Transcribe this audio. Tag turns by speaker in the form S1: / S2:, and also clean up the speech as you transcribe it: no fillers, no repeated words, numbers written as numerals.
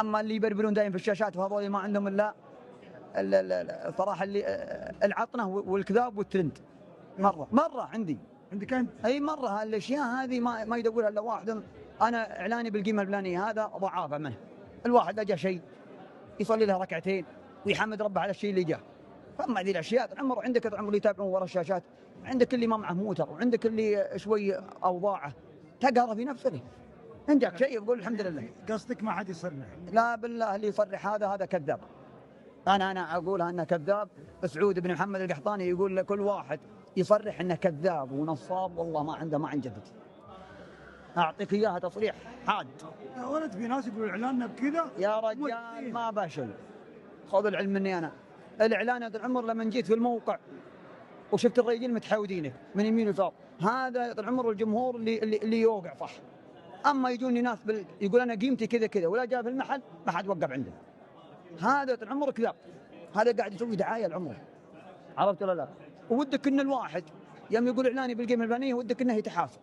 S1: اما اللي يبربرون دايم في الشاشات وهذول ما عندهم الا الصراحه اللي العطنه والكذاب والترند. مره
S2: عندك انت؟
S1: اي مره هالاشياء هذه ما يدورها الا واحد. انا اعلاني بالقيمه الفلانيه هذا ضعافه منه. الواحد اجى شيء يصلي له ركعتين ويحمد ربه على الشيء اللي جاه. فما ذي الاشياء العمر عندك العمر اللي يتابعون ورا الشاشات، عندك اللي ما معه موتر، وعندك اللي شوي اوضاعه تقهر في نفسه. عندك شيء يقول الحمد لله.
S2: قصدك ما حد يصرح؟
S1: لا بالله اللي يصرح هذا كذاب. انا اقولها انه كذاب. سعود بن محمد القحطاني يقول لكل واحد يصرح انه كذاب ونصاب والله ما عن جدد. اعطيك اياها تصريح حاد.
S2: يا ولد في ناس يقولوا اعلاننا بكذا
S1: يا رجال ما بشل. خذ العلم مني انا. الاعلان هذا العمر لما جيت في الموقع وشفت الرجال متحاودينك من يمين ويسار، هذا العمر الجمهور اللي يوقع صح. اما يجوني ناس يقول انا قيمتي كذا كذا ولا جاء في المحل ما حد وقف عنده. هذا العمر كذاب. هذا قاعد يسوي دعايه العمر. عرفت ولا لا؟ ودك ان الواحد يوم يقول اعلاني بالقيمه الفلانيه ودك انه يتحاسب.